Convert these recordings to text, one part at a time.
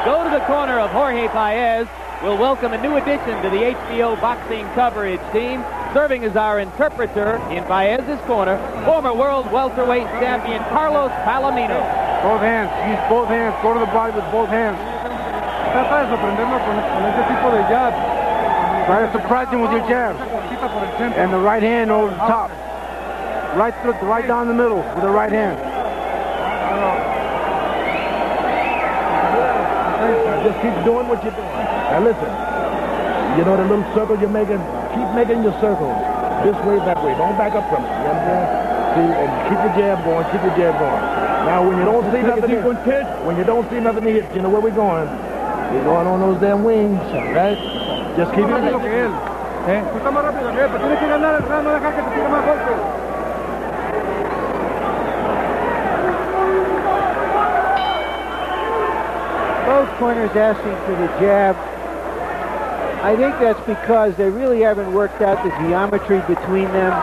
go to the corner of Jorge Paez. We'll welcome a new addition to the HBO boxing coverage team. Serving as our interpreter in Paez's corner, former world welterweight champion Carlos Palomino. Both hands. Use both hands. Go to the body with both hands. Trata de sorprenderlo con ese tipo de jab. Try to surprise him with your jab. And the right hand over the top. Right down the middle with the right hand. Just keep doing what you're doing. Now listen, you know the little circle you're making? Keep making your circles. This way, that way. Don't back up from it. You understand? See, and keep your jab going, keep your jab going. Now when you don't see nothing to hit, you know where we're going. We're going on those damn wings, right? Just keep it going. Both corners asking for the jab. I think that's because they really haven't worked out the geometry between them.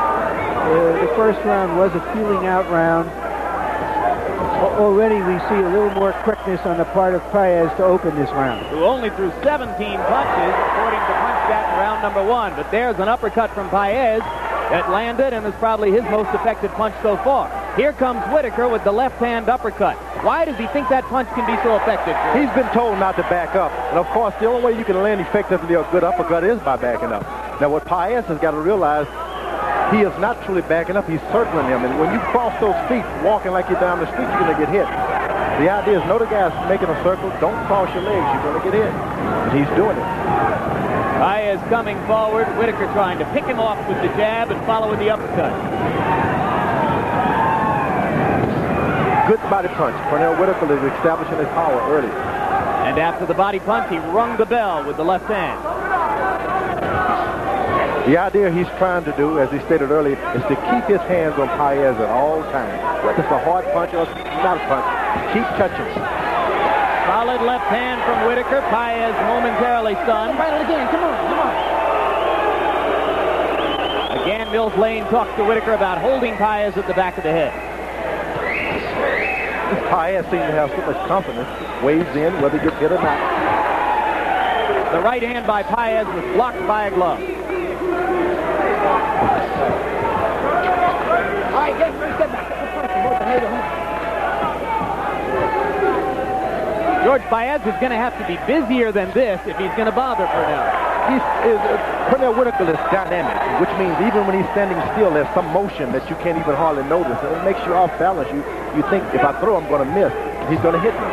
The first round was a feeling out round. Already we see a little more quickness on the part of Paez to open this round. Who only threw 17 punches, according to PunchStat in round number 1. But there's an uppercut from Paez that landed and is probably his most effective punch so far. Here comes Whitaker with the left-hand uppercut. Why does he think that punch can be so effective? He's been told not to back up. And, of course, the only way you can land effectively a good uppercut is by backing up. Now, what Paez has got to realize, he is not truly backing up. He's circling him. And when you cross those feet, walking like you're down the street, you're going to get hit. The idea is know the guy's making a circle. Don't cross your legs. You're going to get hit. And he's doing it. Paez coming forward. Whitaker trying to pick him off with the jab and follow with the uppercut. Good body punch. Pernell Whitaker is establishing his power early. And after the body punch, he rung the bell with the left hand. The idea he's trying to do, as he stated earlier, is to keep his hands on Paez at all times. Whether it's a hard punch or not a punch, keep touching. Solid left hand from Whitaker. Paez momentarily stunned. Again, Mills Lane talks to Whitaker about holding Paez at the back of the head. Paez seems to have so much confidence, weighs in whether he gets hit or not. The right hand by Paez was blocked by a glove. George, Paez is going to have to be busier than this if he's going to bother Pernell. Pernell Whitaker is dynamic, which means even when he's standing still, there's some motion that you can't even hardly notice. And it makes you off balance. You think, if I throw, I'm going to miss. He's going to hit me.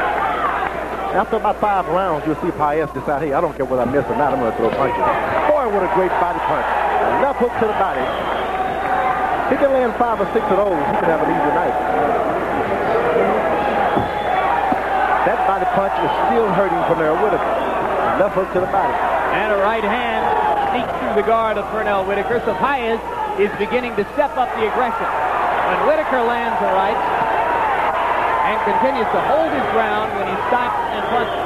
After about 5 rounds, you'll see Paez decide, hey, I don't care whether I miss or not, I'm going to throw punches. Boy, what a great body punch. Left hook to the body. He can land 5 or 6 of those. He can have an easy night. That body punch is still hurting Pernell Whitaker. Left hook to the body. And a right hand sneaks through the guard of Pernell Whitaker. So Paez is beginning to step up the aggression. When Whitaker lands a right and continues to hold his ground when he stops and punches.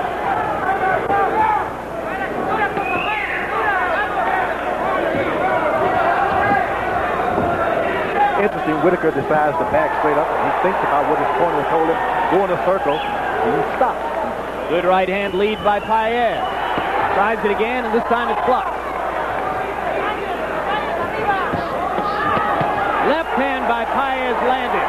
Interesting, Whitaker decides to back straight up. He thinks about what his corner told him. Go in a circle, and he stops. Good right hand lead by Paez. Tries it again, and this time it's blocked. Left hand by Paez landed.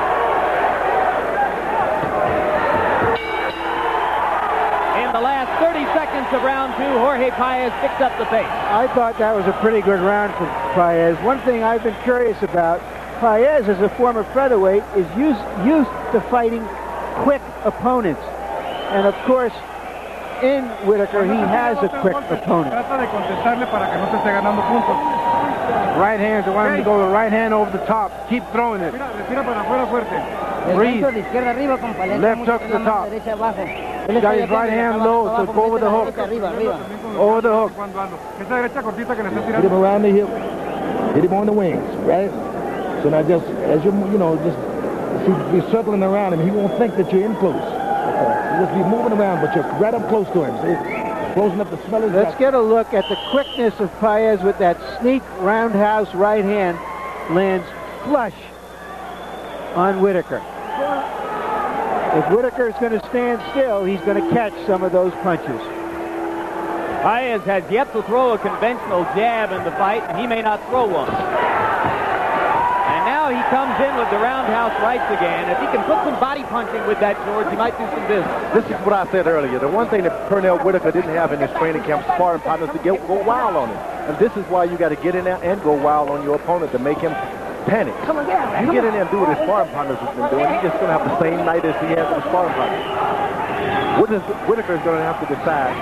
In the last 30 seconds of round 2, Jorge Paez picked up the pace. I thought that was a pretty good round for Paez. One thing I've been curious about, Paez, as a former featherweight, is used to fighting quick opponents. And of course, in Whitaker, he has a quick opponent. Right hands, I want him to go the right hand over the top. Keep throwing it. Breathe. Left hook to the top. He's got his right hand low, so go over the hook. Over the hook. Hit him around the hip. Hit him on the wings, right? So now just, as you know, just be circling around him. He won't think that you're in close. Okay. You just be moving around, but you're right up close to him. See? Close enough to smell his Let's get a look at the quickness of Paez with that sneak roundhouse right hand. Lands flush on Whitaker. If Whitaker's going to stand still, he's going to catch some of those punches. Paez has yet to throw a conventional jab in the fight, and he may not throw one. And now he comes in with the roundhouse rights again. If he can put some body punching with that, George, he might do some business. This is what I said earlier. The one thing that Pernell Whitaker didn't have in his training camp, sparring partners to go wild on him. And this is why you got to get in there and go wild on your opponent to make him panic. Come on, yeah. You get in there and do what his sparring partners has been doing, he's just going to have the same night as he has with his sparring partners. Whitaker is going to have to decide,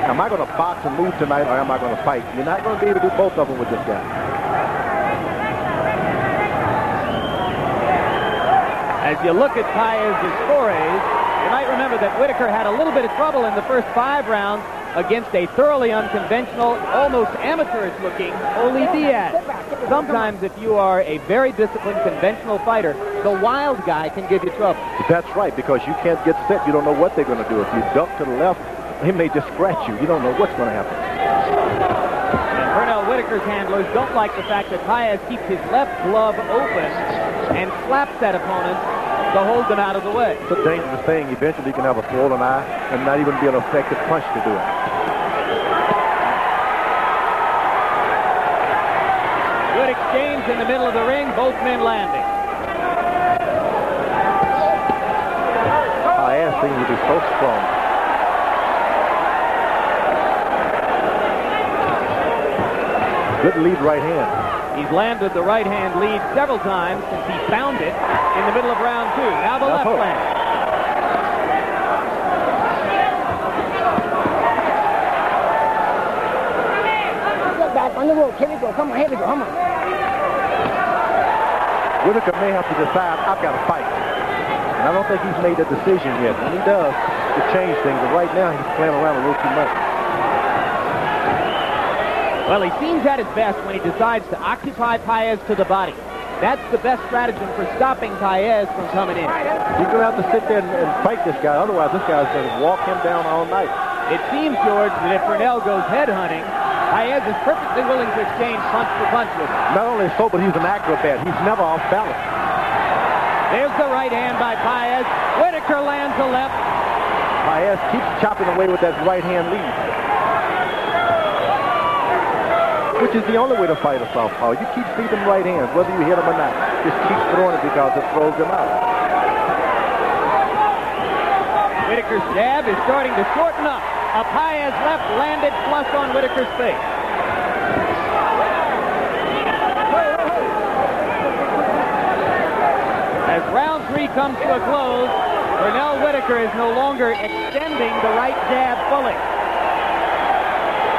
am I going to box and move tonight, or am I going to fight? You're not going to be able to do both of them with this guy. As you look at Paez's forays, you might remember that Whitaker had a little bit of trouble in the first 5 rounds against a thoroughly unconventional, almost amateurish-looking Oli Diaz. Sometimes if you are a very disciplined, conventional fighter, the wild guy can give you trouble. That's right, because you can't get set. You don't know what they're going to do. If you duck to the left, he may just scratch you. You don't know what's going to happen. And Pernell Whitaker's handlers don't like the fact that Paez keeps his left glove open and slaps at opponents to hold them out of the way. It's a dangerous thing. Eventually you can have a swollen eye and not even be an effective punch to do it. Good exchange in the middle of the ring, both men landing. Paez seems to be so strong. Good lead right hand. He's landed the right-hand lead several times since he found it in the middle of round 2. Now the left land. Get back on the rope. Here we go. Come on, here we go. Come on. Whitaker may have to decide, I've got to fight. And I don't think he's made that decision yet. When he does, to change things. But right now, he's playing around a little too much. Well, he seems at his best when he decides to occupy Paez to the body. That's the best stratagem for stopping Paez from coming in. You're going to have to sit there and fight this guy. Otherwise, this guy's going to walk him down all night. It seems, George, that if Pernell goes headhunting, Paez is perfectly willing to exchange punch for punch with him. Not only so, but he's an acrobat. He's never off balance. There's the right hand by Paez. Whitaker lands a left. Paez keeps chopping away with that right hand lead. Which is the only way to fight a southpaw. You keep feeding right hands, whether you hit them or not. Just keep throwing it because it throws them out. Whitaker's jab is starting to shorten up. A Paez left landed flush on Whitaker's face. As round 3 comes to a close, Pernell Whitaker is no longer extending the right jab fully.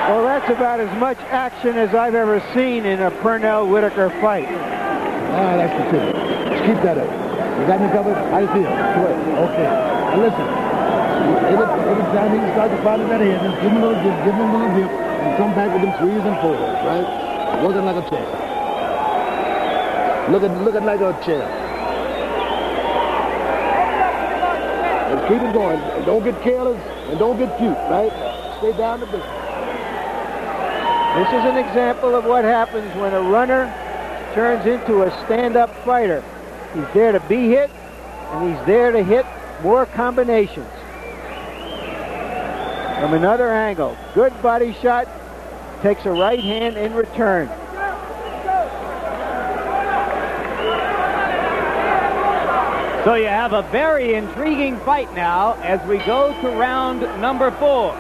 Well, that's about as much action as I've ever seen in a Pernell Whitaker fight. That's the truth. Just keep that up. You got me covered? How you feel? Good. Okay. Now listen. Every time he starts to find that head, just give him a little dip, and come back with them 3s and 4s, right? Working like a chair. Looking like a chair. And keep it going. And don't get careless and don't get cute, right? Stay down to business. This is an example of what happens when a runner turns into a stand-up fighter. He's there to be hit, and he's there to hit more combinations. From another angle, good body shot, takes a right hand in return. So you have a very intriguing fight now as we go to round number 4.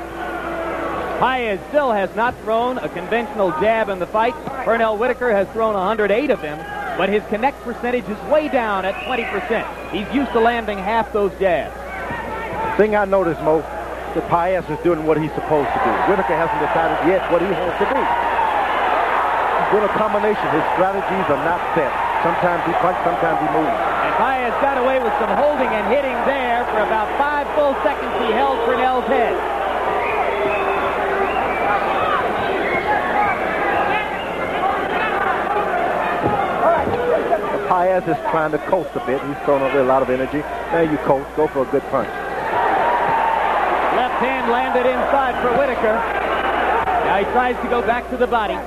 Paez still has not thrown a conventional jab in the fight. Pernell Whitaker has thrown 108 of them, but his connect percentage is way down at 20%. He's used to landing half those jabs. Thing I noticed, Mo, that Paez is doing what he's supposed to do. Whitaker hasn't decided yet what he wants to do. He's doing a combination. His strategies are not set. Sometimes he punches, sometimes he moves. And Paez got away with some holding and hitting there. For about 5 full seconds, he held Pernell's head. Paez is trying to coast a bit. He's throwing away a lot of energy. There you coast. Go for a good punch. Left hand landed inside for Whitaker. Now he tries to go back to the body.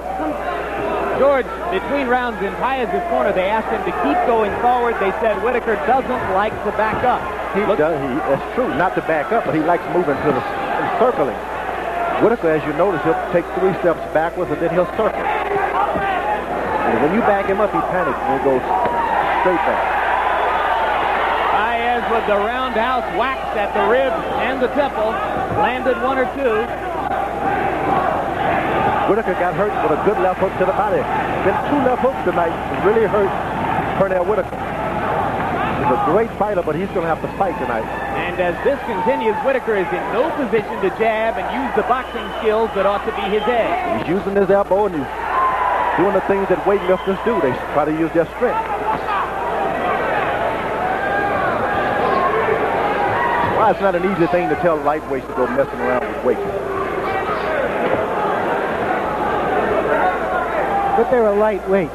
George, between rounds in Paez's corner, they asked him to keep going forward. They said Whitaker doesn't like to back up. He does. That's true. Not to back up, but he likes moving to the circling. Whitaker, as you notice, he'll take 3 steps backwards and then he'll circle. And when you back him up, he panics and he goes straight back. Paez with the roundhouse whacks at the ribs and the temple. Landed 1 or 2. Whitaker got hurt with a good left hook to the body. Been 2 left hooks tonight to really hurt Pernell Whitaker. He's a great fighter, but he's going to have to fight tonight. And as this continues, Whitaker is in no position to jab and use the boxing skills that ought to be his edge. He's using his elbow and he's doing the things that weightlifters do. They try to use their strength. Why it's not an easy thing to tell lightweights to go messing around with weights. But they're a lightweight.